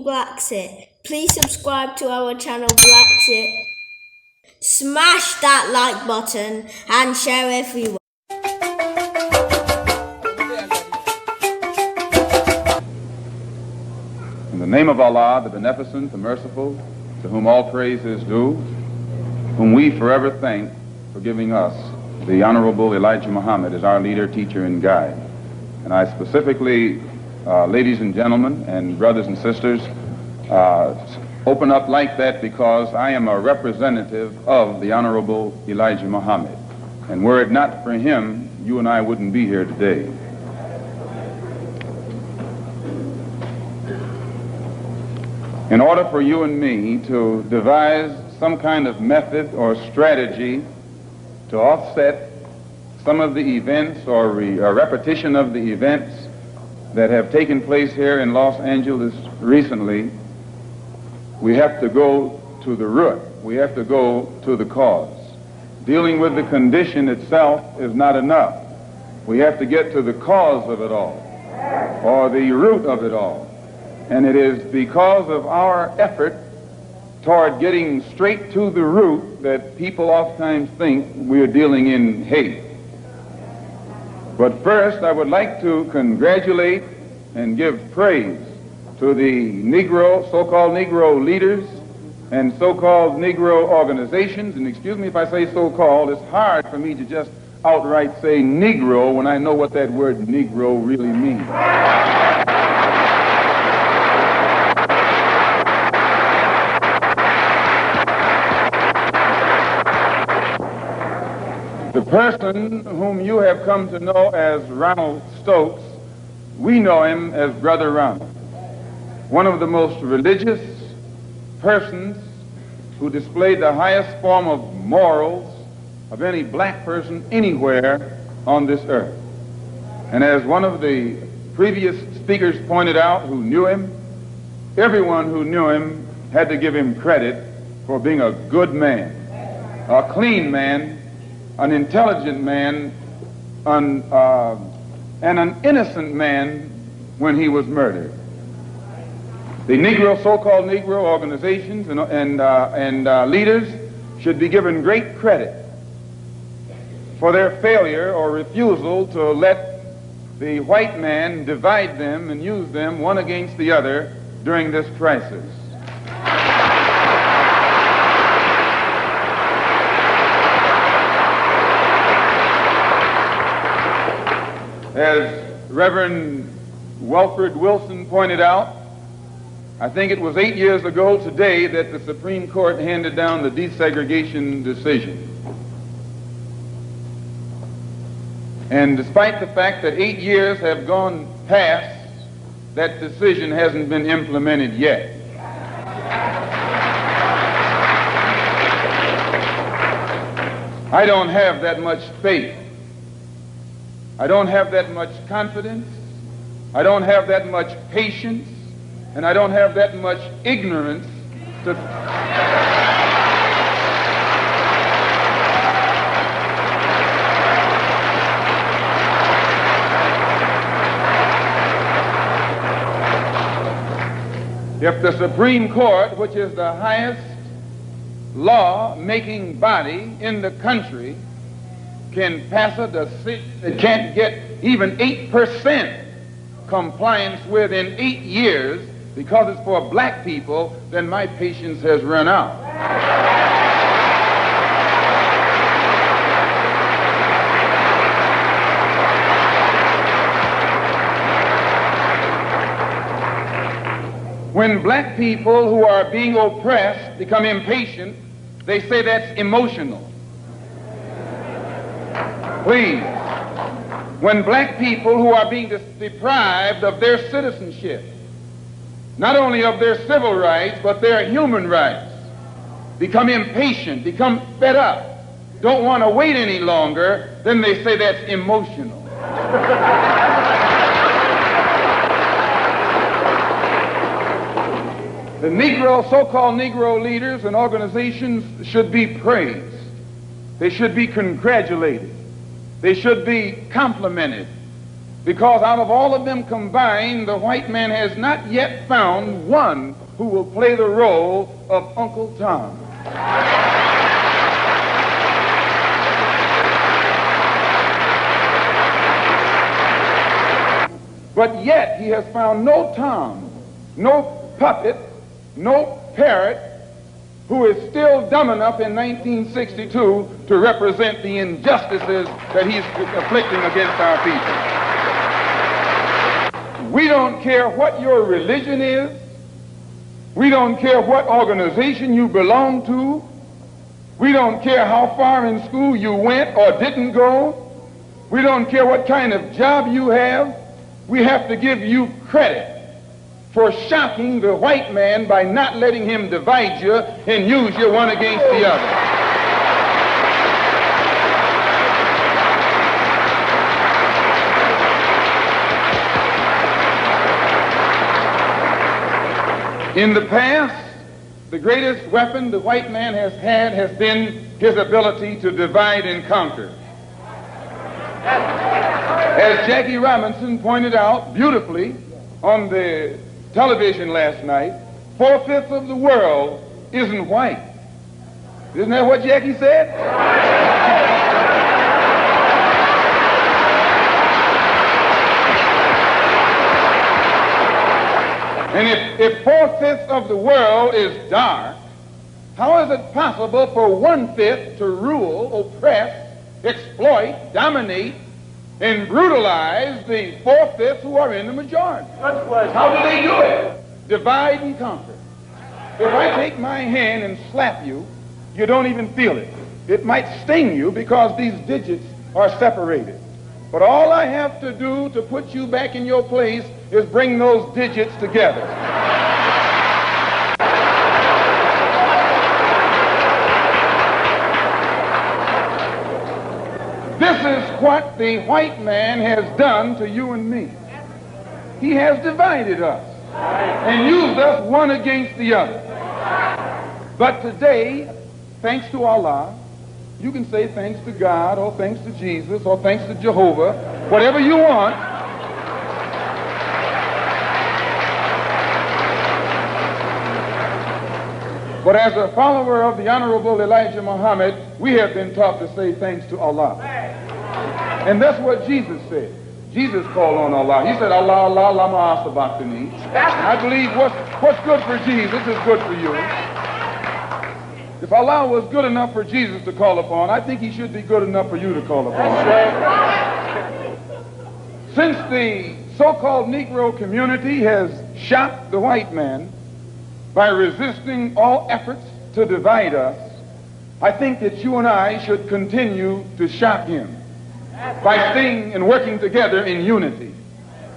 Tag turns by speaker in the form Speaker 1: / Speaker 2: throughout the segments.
Speaker 1: BlaXit. Please subscribe to our channel BlaXit. Smash that like button and share everywhere.
Speaker 2: In the name of Allah, the Beneficent, the Merciful, to whom all praise is due, whom we forever thank for giving us the Honorable Elijah Muhammad as our leader, teacher, and guide. And I specifically, ladies and gentlemen, and brothers and sisters, open up like that because I am a representative of the Honorable Elijah Muhammad. And were it not for him, you and I wouldn't be here today. In order for you and me to devise some kind of method or strategy to offset some of the events or repetition of the events that have taken place here in Los Angeles recently, we have to go to the root. We have to go to the cause. Dealing with the condition itself is not enough. We have to get to the cause of it all, or the root of it all. And it is because of our effort toward getting straight to the root that people oftentimes think we're dealing in hate. But first, I would like to congratulate and give praise to the Negro, so-called Negro leaders and so-called Negro organizations. And excuse me if I say so-called, it's hard for me to just outright say Negro when I know what that word Negro really means. The person whom you have come to know as Ronald Stokes, we know him as Brother Ronald, one of the most religious persons who displayed the highest form of morals of any black person anywhere on this earth. And as one of the previous speakers pointed out who knew him, everyone who knew him had to give him credit for being a good man, a clean man, an intelligent man, and an innocent man when he was murdered. The Negro, so-called Negro organizations and leaders should be given great credit for their failure or refusal to let the white man divide them and use them one against the other during this crisis. As Reverend Wilfred Wilson pointed out, I think it was 8 years ago today that the Supreme Court handed down the desegregation decision. And despite the fact that 8 years have gone past, that decision hasn't been implemented yet. I don't have that much faith. I don't have that much confidence, I don't have that much patience, and I don't have that much ignorance to... If the Supreme Court, which is the highest law-making body in the country, can pass a decision that can't get even 8% compliance within 8 years because it's for black people, then my patience has run out. When black people who are being oppressed become impatient, they say that's emotional. Please, when black people who are being deprived of their citizenship, not only of their civil rights, but their human rights, become impatient, become fed up, don't want to wait any longer, then they say that's emotional. The Negro, so-called Negro leaders and organizations should be praised. They should be congratulated. They should be complimented Because out of all of them combined, the white man has not yet found one who will play the role of Uncle Tom. But yet he has found no Tom, no puppet, no parrot who is still dumb enough in 1962 to represent the injustices that he's afflicting against our people. We don't care what your religion is. We don't care what organization you belong to. We don't care how far in school you went or didn't go. We don't care what kind of job you have. We have to give you credit for shocking the white man by not letting him divide you and use you one against the other. In the past, the greatest weapon the white man has had has been his ability to divide and conquer. As Jackie Robinson pointed out beautifully on the television last night, 4/5 of the world isn't white. Isn't that what Jackie said? And if 4/5 of the world is dark, how is it possible for 1/5 to rule, oppress, exploit, dominate, and brutalize the 4/5 who are in the majority? How do they do it? Divide and conquer. If I take my hand and slap you, you don't even feel it. It might sting you because these digits are separated. But all I have to do to put you back in your place is bring those digits together. This is what the white man has done to you and me. He has divided us and used us one against the other. But today, thanks to Allah, you can say thanks to God or thanks to Jesus or thanks to Jehovah, whatever you want. But as a follower of the Honorable Elijah Muhammad, we have been taught to say thanks to Allah. And that's what Jesus said. Jesus called on Allah. He said, Allah, Allah, lama asabachthani. I believe what's good for Jesus is good for you. If Allah was good enough for Jesus to call upon, I think he should be good enough for you to call upon. Since the so-called Negro community has shocked the white man by resisting all efforts to divide us, I think that you and I should continue to shock him by staying and working together in unity.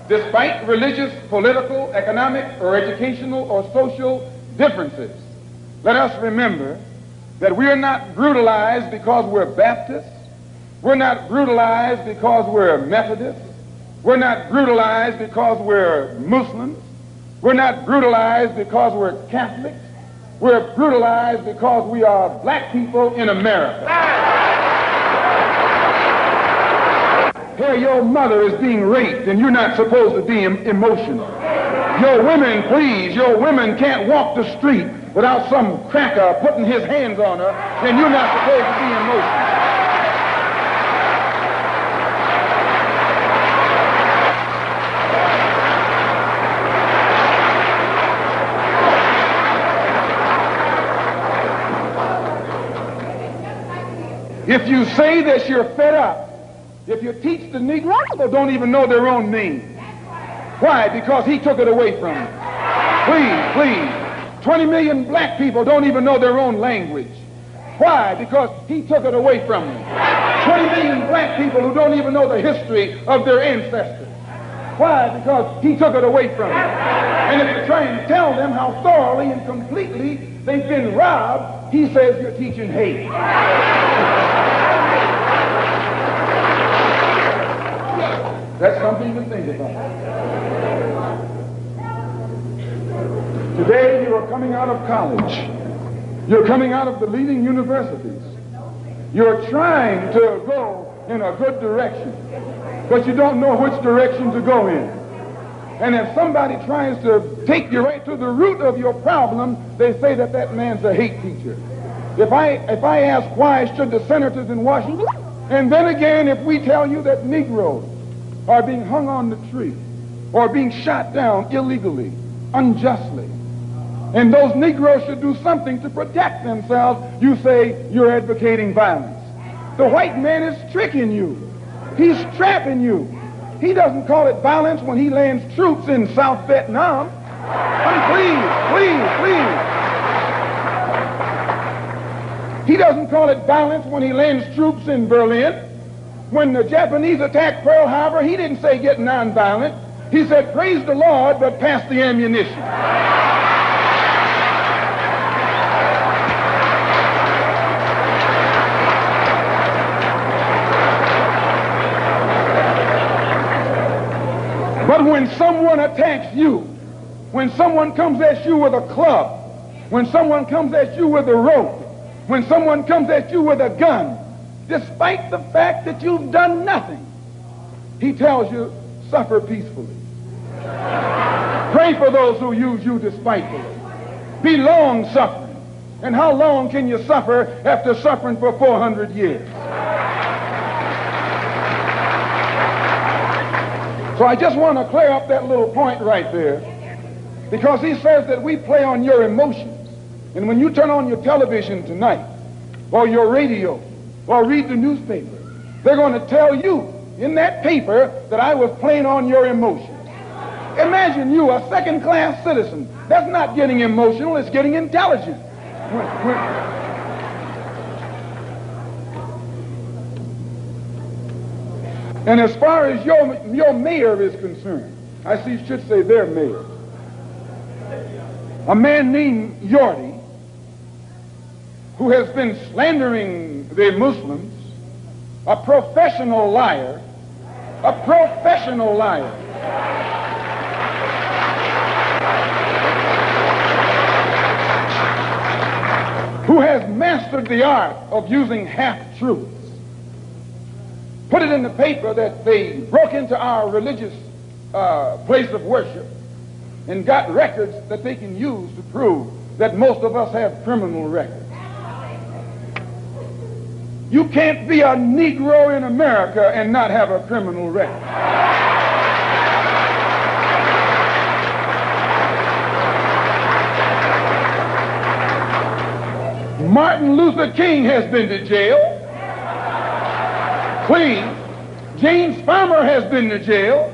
Speaker 2: Despite religious, political, economic, or educational or social differences, let us remember that we are not brutalized because we're Baptists. We're not brutalized because we're Methodists. We're not brutalized because we're Muslims. We're not brutalized because we're Catholics. We're brutalized because we are black people in America. Here your mother is being raped and you're not supposed to be emotional. Your women, please, your women can't walk the street without some cracker putting his hands on her, and you're not supposed to be emotional. If you say that you're fed up, if you teach the Negro, they don't even know their own name. Why? Because he took it away from them. Please, please. 20 million black people don't even know their own language. Why? Because he took it away from them. 20 million black people who don't even know the history of their ancestors. Why? Because he took it away from them. And if you try and tell them how thoroughly and completely they've been robbed, he says you're teaching hate. That's something to think about. Today you are coming out of college. You're coming out of the leading universities. You're trying to go in a good direction. but you don't know which direction to go in. And if somebody tries to take you right to the root of your problem, they say that that man's a hate teacher. If I ask why should the senators in Washington, and then again if we tell you that Negroes are being hung on the tree or being shot down illegally, unjustly, and those Negroes should do something to protect themselves, you say you're advocating violence. The white man is tricking you. He's trapping you. He doesn't call it violence when he lands troops in South Vietnam. Please. He doesn't call it violence when he lands troops in Berlin. When the Japanese attacked Pearl Harbor, he didn't say get nonviolent. He said praise the Lord, but pass the ammunition. But when someone attacks you, when someone comes at you with a club, when someone comes at you with a rope, when someone comes at you with a gun, despite the fact that you've done nothing, he tells you, suffer peacefully. Pray for those who use you despitefully. Be long-suffering. And how long can you suffer after suffering for 400 years? So I just want to clear up that little point right there, because he says that we play on your emotions. And when you turn on your television tonight, or your radio, or read the newspaper, they're going to tell you in that paper that I was playing on your emotions. Imagine you, a second-class citizen. That's not getting emotional, it's getting intelligent. And as far as your mayor is concerned, I should say their mayor, a man named Yorty, who has been slandering the Muslims, a professional liar, who has mastered the art of using half-truths. Put it in the paper that they broke into our religious place of worship and got records that they can use to prove that most of us have criminal records. You can't be a Negro in America and not have a criminal record. Martin Luther King has been to jail. Please. James Farmer has been to jail.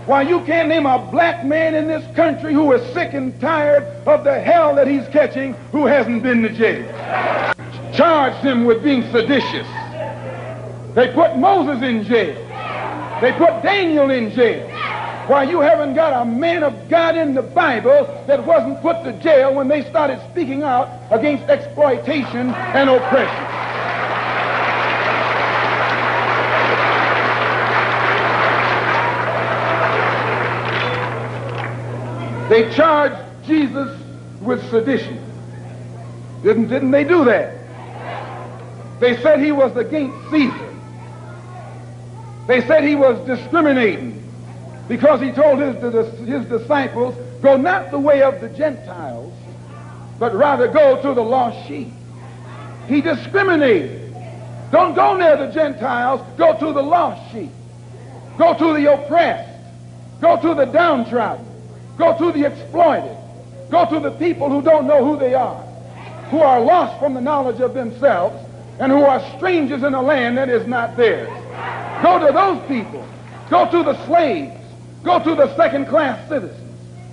Speaker 2: Why, you can't name a black man in this country who is sick and tired of the hell that he's catching who hasn't been to jail. Charged him with being seditious. They put Moses in jail. They put Daniel in jail. Why, you haven't got a man of God in the Bible that wasn't put to jail when they started speaking out against exploitation and oppression. They charged Jesus with sedition. Didn't they do that? They said he was against Caesar. They said he was discriminating because he told his disciples, go not the way of the Gentiles, but rather go to the lost sheep. He discriminated. Don't go near the Gentiles, go to the lost sheep. Go to the oppressed. Go to the downtrodden. Go to the exploited. Go to the people who don't know who they are, who are lost from the knowledge of themselves, and who are strangers in a land that is not theirs. Go to those people. Go to the slaves. Go to the second-class citizens.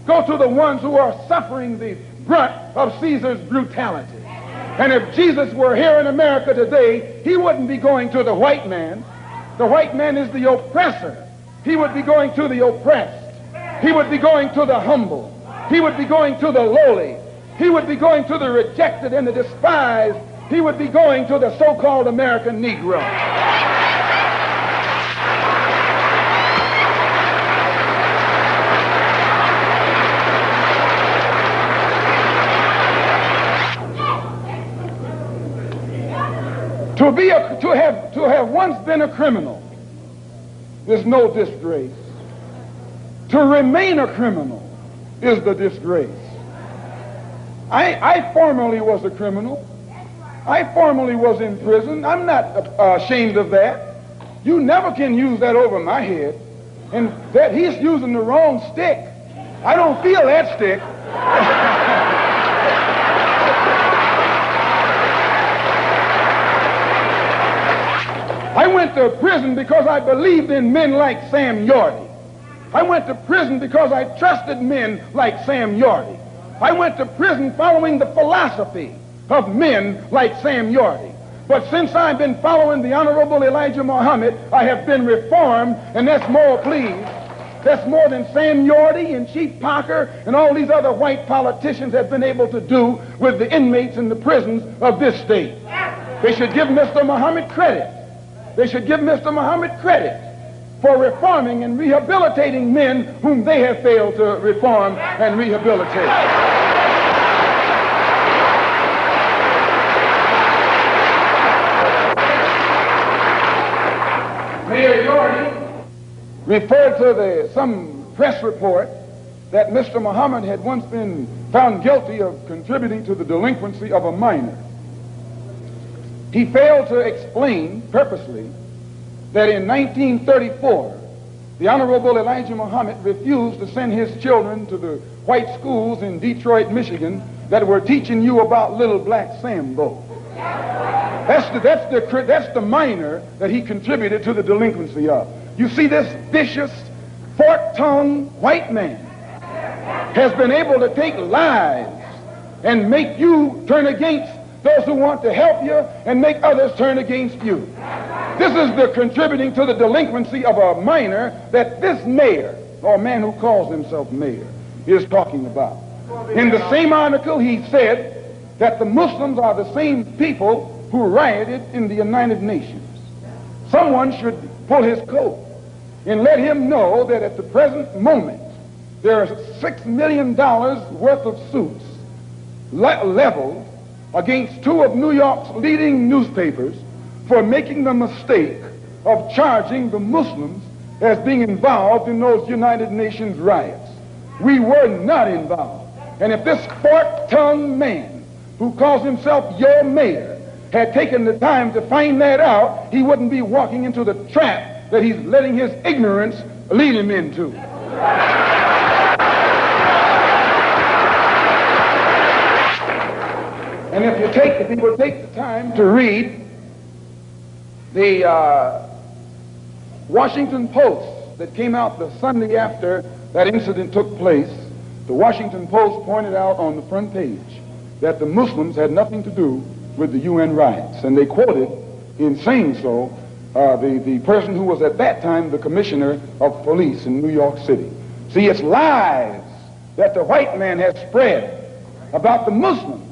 Speaker 2: Go to the ones who are suffering the brunt of Caesar's brutality. And if Jesus were here in America today, he wouldn't be going to the white man. The white man is the oppressor. He would be going to the oppressed. He would be going to the humble. He would be going to the lowly. He would be going to the rejected and the despised. He would be going to the so-called American Negro. To have once been a criminal
Speaker 3: is no disgrace. To remain a criminal is the disgrace. I formerly was a criminal. I formerly was in prison. I'm not ashamed of that. You never can use that over my head. And that he's using the wrong stick. I don't feel that stick. I went to prison because I believed in men like Sam Yorty. I went to prison because I trusted men like Sam Yorty. I went to prison following the philosophy of men like Sam Yorty. But since I've been following the Honorable Elijah Muhammad, I have been reformed, and that's more, please. That's more than Sam Yorty and Chief Parker and all these other white politicians have been able to do with the inmates in the prisons of this state. They should give Mr. Muhammad credit. They should give Mr. Muhammad credit for reforming and rehabilitating men whom they have failed to reform and rehabilitate. Mayor Yorty referred to some press report that Mr. Muhammad had once been found guilty of contributing to the delinquency of a minor. He failed to explain purposely that in 1934, the Honorable Elijah Muhammad refused to send his children to the white schools in Detroit, Michigan that were teaching you about little black Sambo. That's the minor that he contributed to the delinquency of. You see, this vicious, fork-tongued white man has been able to take lies and make you turn against those who want to help you and make others turn against you. This is the contributing to the delinquency of a minor that this mayor, or man who calls himself mayor, is talking about. In the same article, he said that the Muslims are the same people who rioted in the United Nations. Someone should pull his coat and let him know that at the present moment, there are $6 million worth of suits leveled against two of New York's leading newspapers for making the mistake of charging the Muslims as being involved in those United Nations riots. We were not involved. And if this fork-tongued man who calls himself your mayor had taken the time to find that out, he wouldn't be walking into the trap that he's letting his ignorance lead him into. And if people take the time to read the Washington Post that came out the Sunday after that incident took place, the Washington Post pointed out on the front page that the Muslims had nothing to do with the UN riots. And they quoted, in saying so, the person who was at that time the commissioner of police in New York City. See, it's lies that the white man has spread about the Muslims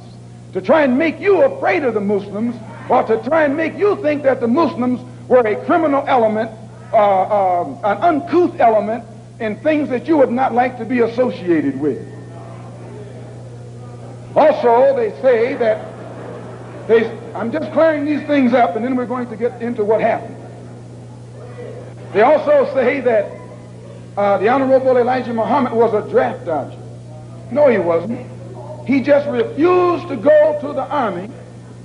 Speaker 3: to try and make you afraid of the Muslims, or to try and make you think that the Muslims were a criminal element, an uncouth element, and things that you would not like to be associated with. Also, they say that I'm just clearing these things up, and then we're going to get into what happened. They also say that the Honorable Elijah Muhammad was a draft dodger. No, he wasn't. He just refused to go to the army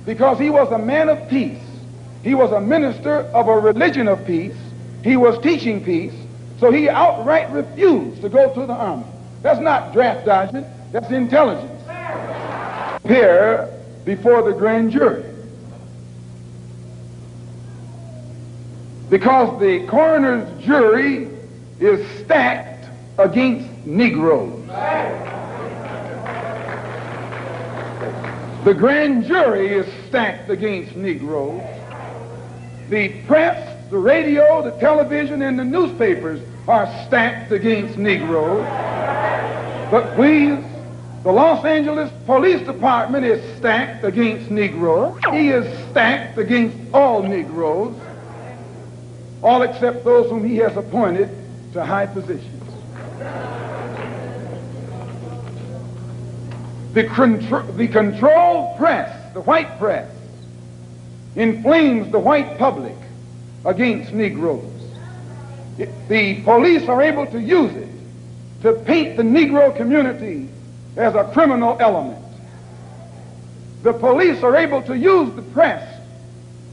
Speaker 3: because he was a man of peace. He was a minister of a religion of peace. He was teaching peace. So he outright refused to go to the army. That's not draft dodging. That's intelligence. Appear before the grand jury. Because the coroner's jury is stacked against Negroes. The grand jury is stacked against Negroes. The press, the radio, the television, and the newspapers are stacked against Negroes. But please, the Los Angeles Police Department is stacked against Negroes. He is stacked against all Negroes, all except those whom he has appointed to high positions. The controlled press, the white press, inflames the white public against Negroes. the police are able to use it to paint the Negro community as a criminal element. The police are able to use the press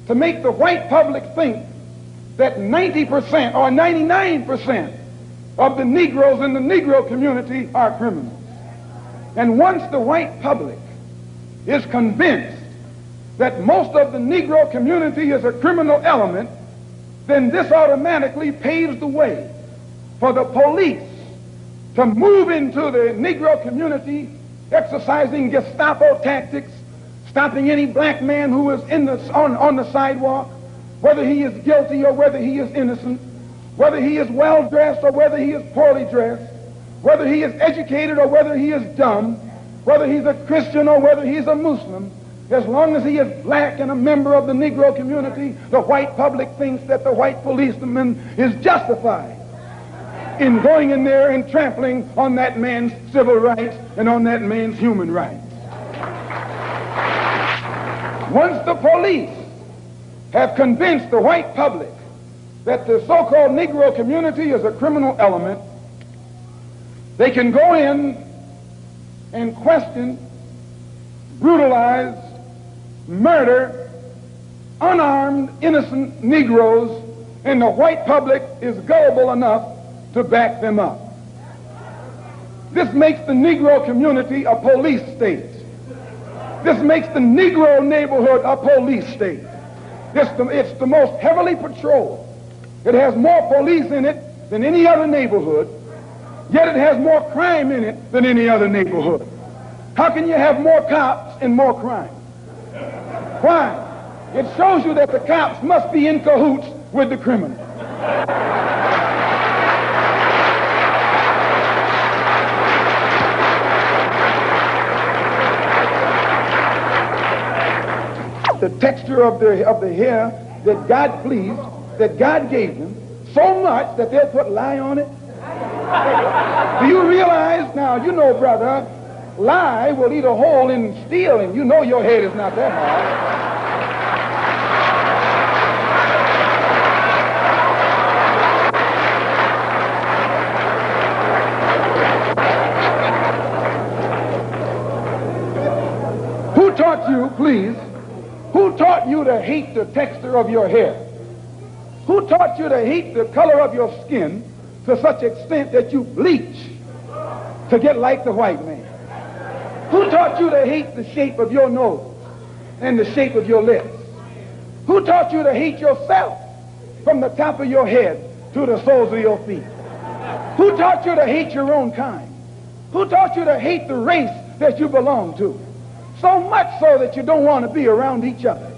Speaker 3: to make the white public think that 90% or 99% of the Negroes in the Negro community are criminals. And once the white public is convinced that most of the Negro community is a criminal element, then this automatically paves the way for the police to move into the Negro community, exercising Gestapo tactics, stopping any black man who is on the sidewalk, whether he is guilty or whether he is innocent, whether he is well-dressed or whether he is poorly dressed, whether he is educated or whether he is dumb, whether he's a Christian or whether he's a Muslim. As long as he is black and a member of the Negro community, the white public thinks that the white policeman is justified in going in there and trampling on that man's civil rights and on that man's human rights. Once the police have convinced the white public that the so-called Negro community is a criminal element, they can go in and question, brutalize, murder unarmed, innocent Negroes, and the white public is gullible enough to back them up. This makes the Negro community a police state. This makes the Negro neighborhood a police state. It's the most heavily patrolled. It has more police in it than any other neighborhood, yet it has more crime in it than any other neighborhood. How can you have more cops and more crime? Why? It shows you that the cops must be in cahoots with the criminals. The texture of the hair that God pleased, that God gave them, so much that they'll put lye on it. Do you realize now, you know, brother, lye will eat a hole in steel, and you know your head is not that hard. Who taught you, please, who taught you to hate the texture of your hair? Who taught you to hate the color of your skin to such extent that you bleach to get like the white man? Who taught you to hate the shape of your nose and the shape of your lips? Who taught you to hate yourself from the top of your head to the soles of your feet? Who taught you to hate your own kind? Who taught you to hate the race that you belong to? So much so that you don't want to be around each other.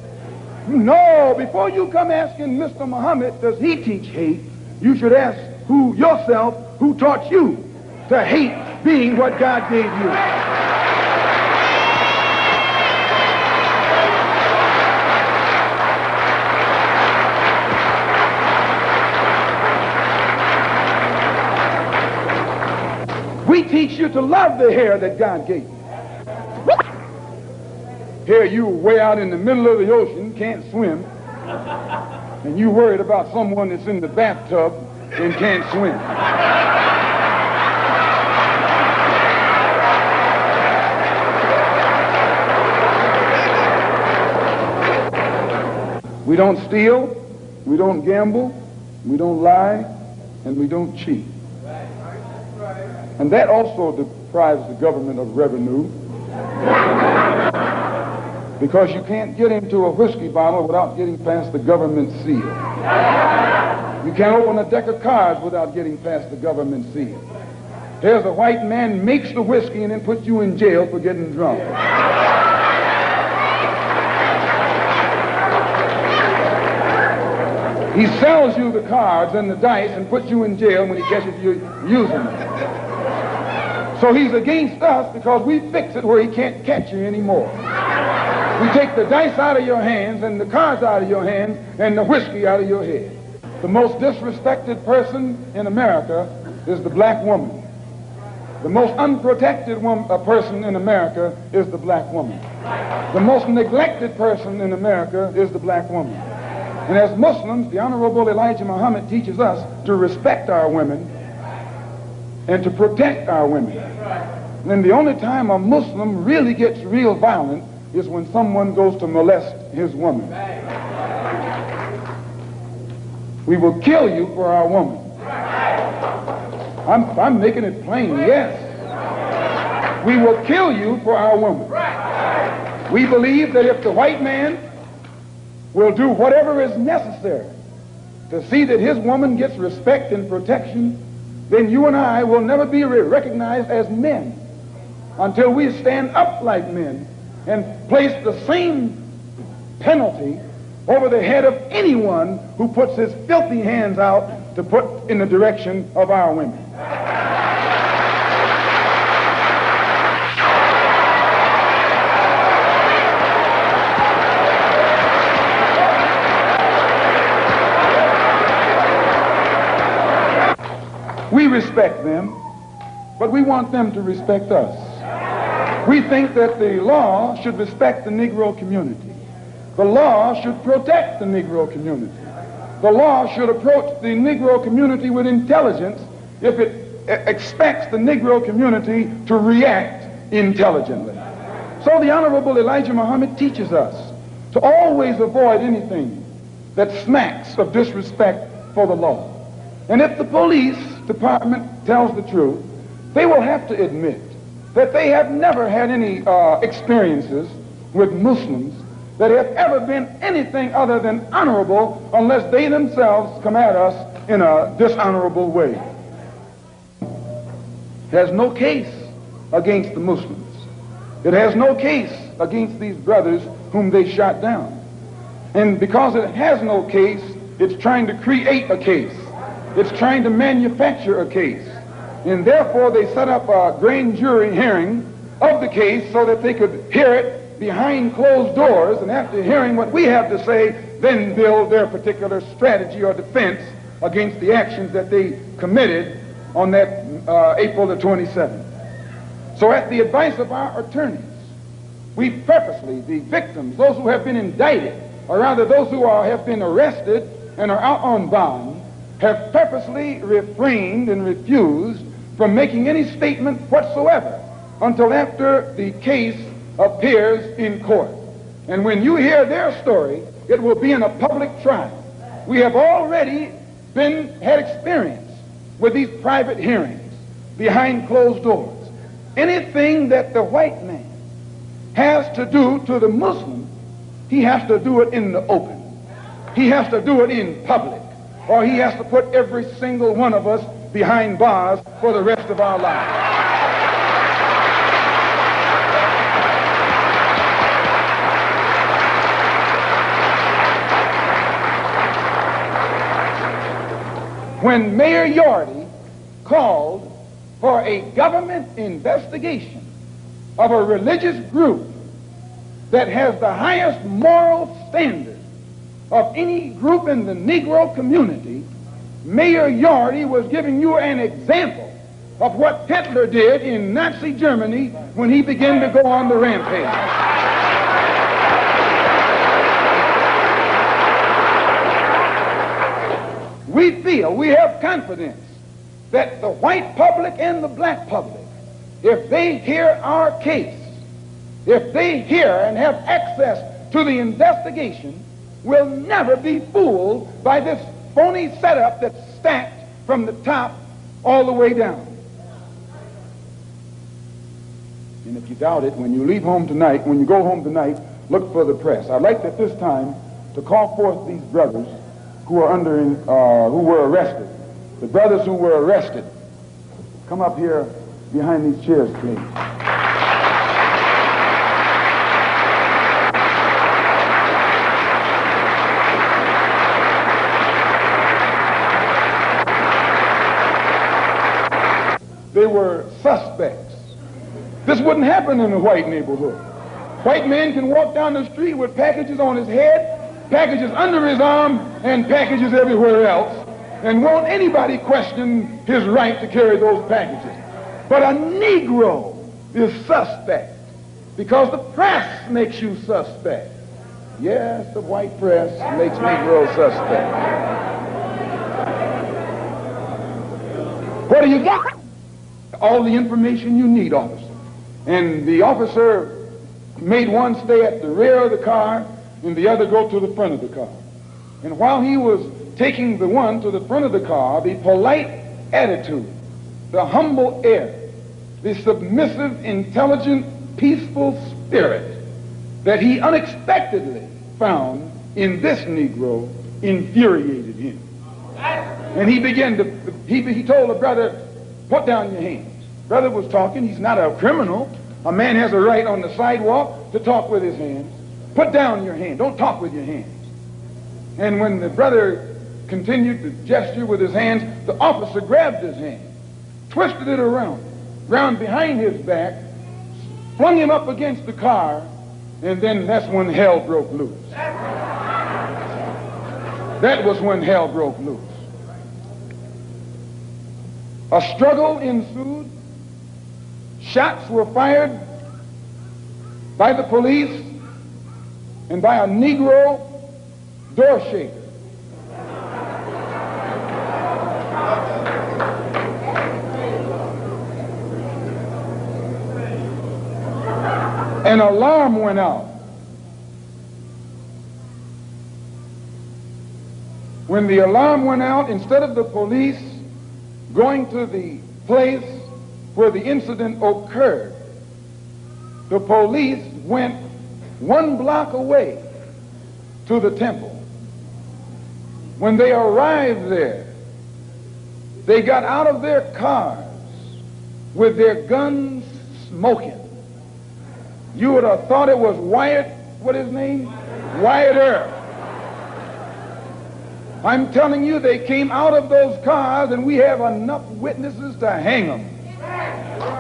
Speaker 3: No, before you come asking Mr. Muhammad, does he teach hate, you should ask yourself who taught you to hate being what God gave you. We teach you to love the hair that God gave you. Here you way out in the middle of the ocean, can't swim, and you worried about someone that's in the bathtub and can't swim. We don't steal, we don't gamble, we don't lie, and we don't cheat. And that also deprives the government of revenue, because you can't get into a whiskey bottle without getting past the government seal. You can't open a deck of cards without getting past the government seal. Here's a white man makes the whiskey and then puts you in jail for getting drunk. He sells you the cards and the dice and puts you in jail when he catches you using them. So he's against us because we fix it where he can't catch you anymore. We take the dice out of your hands and the cards out of your hands and the whiskey out of your head. The most disrespected person in America is the black woman. The most unprotected person in America is the black woman. The most neglected person in America is the black woman. And as Muslims, the Honorable Elijah Muhammad teaches us to respect our women and to protect our women. And the only time a Muslim really gets real violent is when someone goes to molest his woman. We will kill you for our woman. I'm making it plain, yes. We will kill you for our woman. We believe that if the white man will do whatever is necessary to see that his woman gets respect and protection, then you and I will never be recognized as men until we stand up like men and place the same penalty over the head of anyone who puts his filthy hands out to put in the direction of our women. We respect them, but we want them to respect us. We think that the law should respect the Negro community. The law should protect the Negro community. The law should approach the Negro community with intelligence if it expects the Negro community to react intelligently. So the Honorable Elijah Muhammad teaches us to always avoid anything that smacks of disrespect for the law. And if the police department tells the truth, they will have to admit that they have never had any experiences with Muslims that have ever been anything other than honorable unless they themselves come at us in a dishonorable way. It has no case against the Muslims. It has no case against these brothers whom they shot down. And because it has no case, it's trying to create a case. It's trying to manufacture a case. And therefore they set up a grand jury hearing of the case so that they could hear it behind closed doors, and after hearing what we have to say, then build their particular strategy or defense against the actions that they committed on that April the 27th. So at the advice of our attorneys, we purposely, the victims, those who have been indicted, or rather those who have been arrested and are out on bond, have purposely refrained and refused from making any statement whatsoever until after the case appears in court. And when you hear their story, it will be in a public trial. We have already had experience with these private hearings behind closed doors. Anything that the white man has to do to the Muslim, he has to do it in the open. He has to do it in public, or he has to put every single one of us behind bars for the rest of our lives. When Mayor Yorty called for a government investigation of a religious group that has the highest moral standard of any group in the Negro community, Mayor Yorty was giving you an example of what Hitler did in Nazi Germany when he began to go on the rampage. We have confidence that the white public and the black public, if they hear our case, if they hear and have access to the investigation, will never be fooled by this phony setup that's stacked from the top all the way down. And if you doubt it, when you leave home tonight, when you go home tonight, look for the press. I'd like at this time to call forth these brothers who were arrested. The brothers who were arrested. Come up here behind these chairs, please. They were suspects. This wouldn't happen in a white neighborhood. White man can walk down the street with packages on his head, packages under his arm, and packages everywhere else, and won't anybody question his right to carry those packages. But a Negro is suspect because the press makes you suspect. Yes, the white press makes me real suspect. What do you got? All the information you need, officer. And the officer made one stay at the rear of the car and the other go to the front of the car. And while he was taking the one to the front of the car, the polite attitude, the humble air, the submissive, intelligent, peaceful spirit that he unexpectedly found in this Negro infuriated him. And he began to, he told the brother, put down your hands. Brother was talking, he's not a criminal. A man has a right on the sidewalk to talk with his hands. Put down your hand, don't talk with your hands. And when the brother continued to gesture with his hands, the officer grabbed his hand, twisted it around behind his back, flung him up against the car, and then that's when hell broke loose. That was when hell broke loose. A struggle ensued. Shots were fired by the police and by a Negro door shaker. An alarm went out. When the alarm went out, instead of the police going to the place where the incident occurred, the police went 1 block away to the temple. When they arrived there, they got out of their cars with their guns smoking. You would have thought it was Wyatt, what his name? Wyatt Earp. I'm telling you, they came out of those cars, and we have enough witnesses to hang them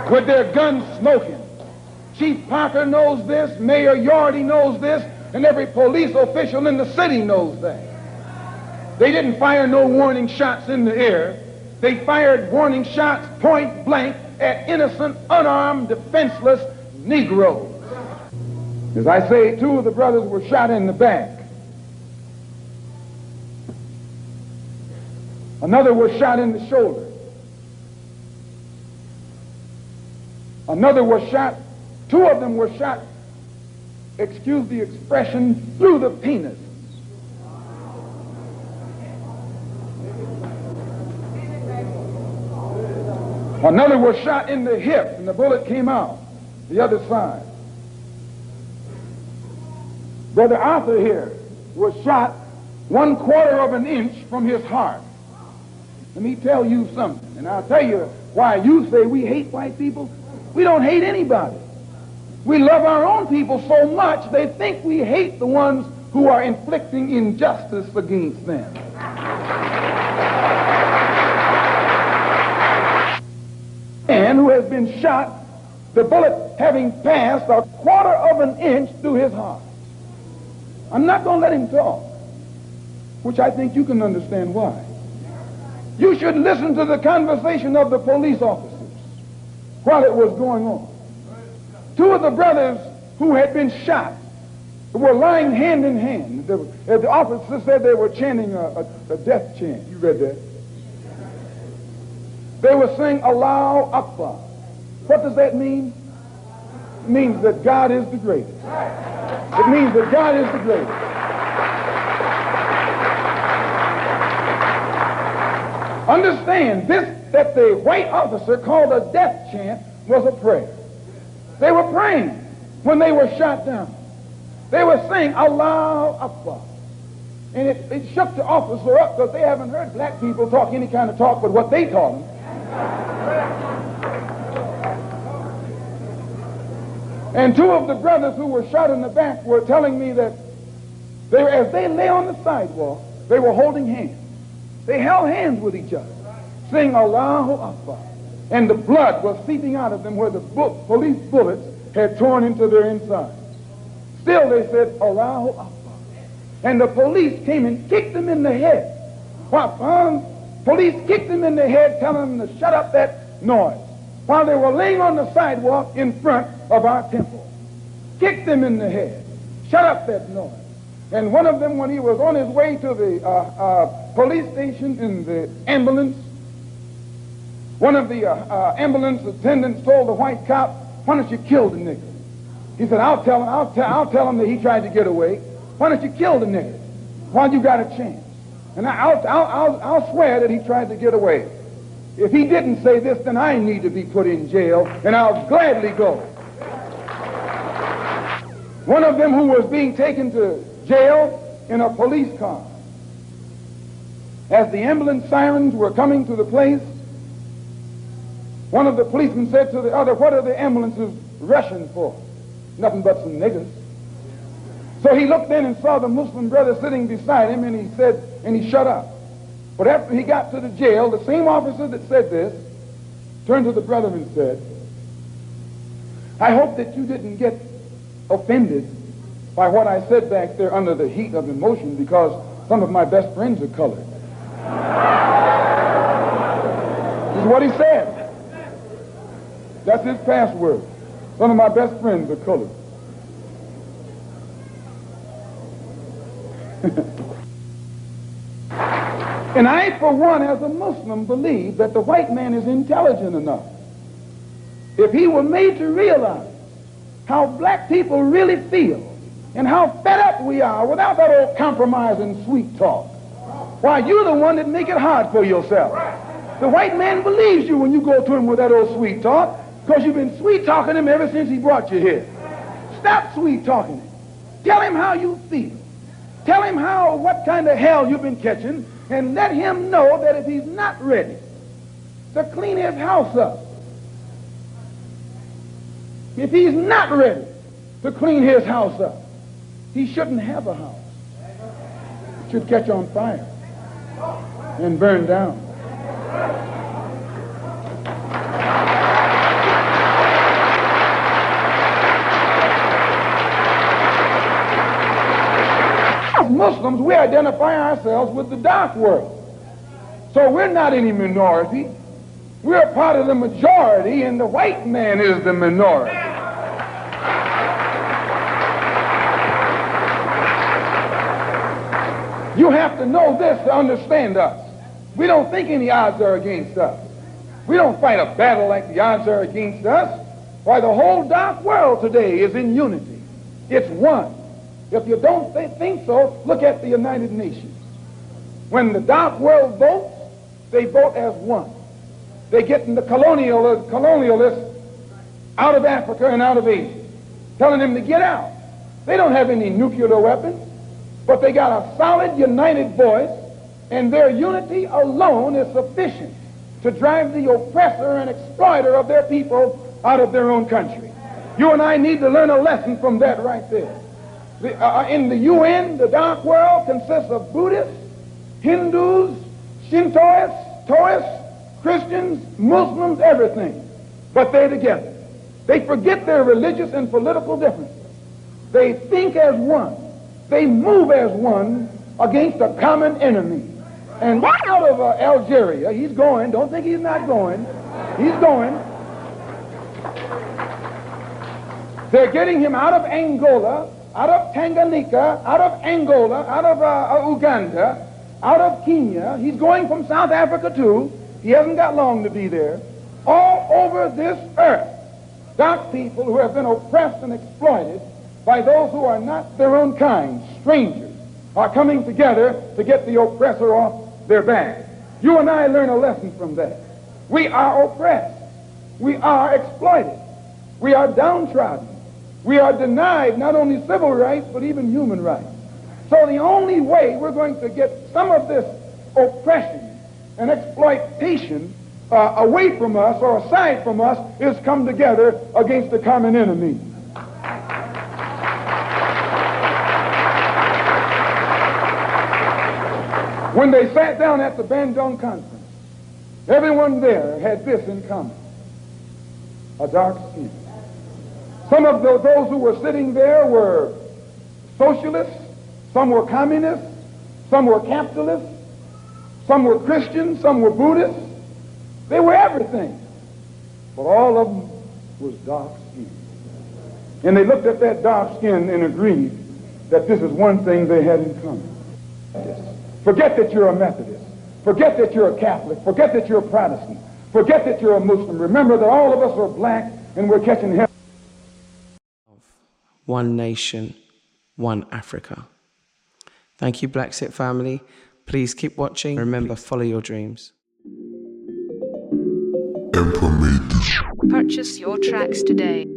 Speaker 3: with their guns smoking. Chief Parker knows this, Mayor Yorty knows this, and every police official in the city knows that. They didn't fire no warning shots in the air. They fired warning shots point blank at innocent, unarmed, defenseless Negroes. As I say, 2 of the brothers were shot in the back. Another was shot in the shoulder. Another was shot, 2 of them were shot, excuse the expression, through the penis. Another was shot in the hip, and the bullet came out the other side. Brother Arthur here was shot 1/4 of an inch from his heart. Let me tell you something, and I'll tell you why you say we hate white people. We don't hate anybody. We love our own people so much they think we hate the ones who are inflicting injustice against them. Man who has been shot, the bullet having passed 1/4 of an inch through his heart. I'm not going to let him talk, which I think you can understand why. You should listen to the conversation of the police officers while it was going on. 2 of the brothers who had been shot were lying hand in hand. The officer said they were chanting a death chant. You read that? They were saying, Allahu Akbar. What does that mean? It means that God is the greatest. It means that God is the greatest. Understand, this that the white officer called a death chant was a prayer. They were praying when they were shot down. They were saying, Allahu Akbar. And it shook the officer up because they haven't heard black people talk any kind of talk but what they taught them. And 2 of the brothers who were shot in the back were telling me that as they lay on the sidewalk, they were holding hands. They held hands with each other, saying Allahu Akbar. And the blood was seeping out of them where the police bullets had torn into their insides. Still they said Allahu Akbar. And the police came and kicked them in the head. Police kicked them in the head, telling them to shut up that noise, while they were laying on the sidewalk in front of our temple. Kicked them in the head. Shut up that noise. And one of them, when he was on his way to the police station in the ambulance, one of the ambulance attendants told the white cop, "Why don't you kill the nigger?" He said, I'll tell him that he tried to get away. Why don't you kill the nigger while you got a chance? And I'll swear that he tried to get away. If he didn't say this, then I need to be put in jail, and I'll gladly go. One of them, who was being taken to jail in a police car, as the ambulance sirens were coming to the place, one of the policemen said to the other, "What are the ambulances rushing for?" "Nothing but some niggers." So he looked in and saw the Muslim brother sitting beside him, and he said, and he shut up. But after he got to the jail, the same officer that said this turned to the brother and said, "I hope that you didn't get offended by what I said back there under the heat of emotion, because some of my best friends are colored." This is what he said. That's his password. Some of my best friends are colored. And I, for one, as a Muslim, believe that the white man is intelligent enough. If he were made to realize how black people really feel and how fed up we are without that old compromise and sweet talk, why, you're the one that make it hard for yourself. The white man believes you when you go to him with that old sweet talk, because you've been sweet talking him ever since he brought you here. Stop sweet talking him. Tell him how you feel. Tell him what kind of hell you've been catching, and let him know that if he's not ready to clean his house up, if he's not ready to clean his house up, he shouldn't have a house. It should catch on fire and burn down. Muslims, we identify ourselves with the dark world. So we're not any minority. We're a part of the majority, and the white man is the minority. You have to know this to understand us. We don't think any odds are against us. We don't fight a battle like the odds are against us. Why, the whole dark world today is in unity. It's one. If you don't think so, look at the United Nations. When the dark world votes, they vote as one. They get the colonialists out of Africa and out of Asia, telling them to get out. They don't have any nuclear weapons, but they got a solid, united voice, and their unity alone is sufficient to drive the oppressor and exploiter of their people out of their own country. You and I need to learn a lesson from that right there. In the UN, the dark world consists of Buddhists, Hindus, Shintoists, Taoists, Christians, Muslims, everything. But they're together. They forget their religious and political differences. They think as one. They move as one against a common enemy. And out of Algeria, he's going. Don't think he's not going. He's going. They're getting him out of Angola, out of Tanganyika, out of Angola, out of Uganda, out of Kenya. He's going from South Africa too. He hasn't got long to be there. All over this earth, dark people who have been oppressed and exploited by those who are not their own kind, strangers, are coming together to get the oppressor off their back. You and I learn a lesson from that. We are oppressed. We are exploited. We are downtrodden. We are denied not only civil rights, but even human rights. So the only way we're going to get some of this oppression and exploitation away from us or aside from us is come together against the common enemy. When they sat down at the Bandung conference, everyone there had this in common: a dark skin. Some of those who were sitting there were socialists, some were communists, some were capitalists, some were Christians, some were Buddhists. They were everything. But all of them was dark skin. And they looked at that dark skin and agreed that this is one thing they had in common. Forget that you're a Methodist. Forget that you're a Catholic. Forget that you're a Protestant. Forget that you're a Muslim. Remember that all of us are black and we're catching hell.
Speaker 4: One nation, one Africa. Thank you, BlaXit family. Please keep watching. Remember, follow your dreams.
Speaker 5: Purchase your tracks today.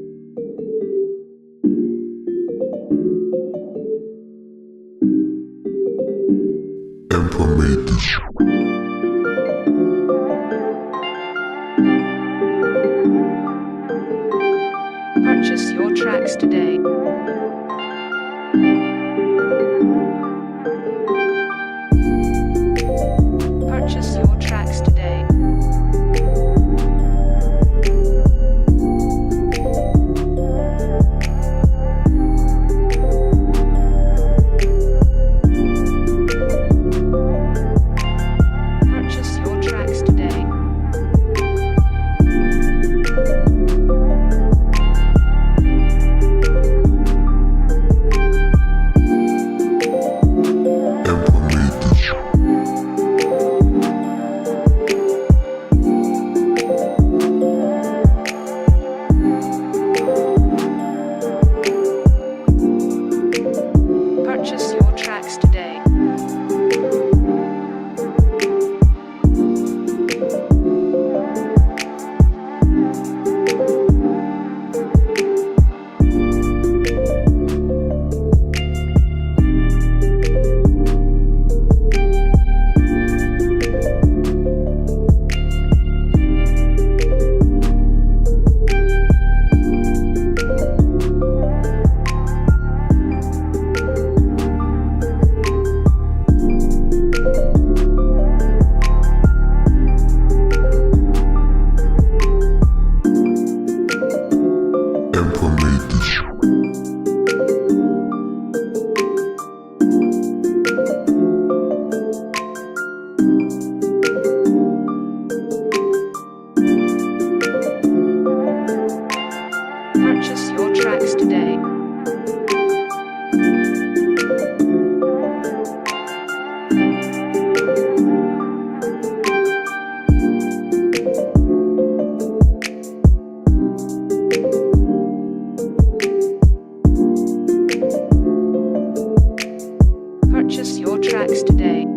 Speaker 5: Purchase your tracks today. Purchase your tracks today. Purchase your tracks today. Purchase your tracks today. Purchase your tracks today. Purchase your tracks today.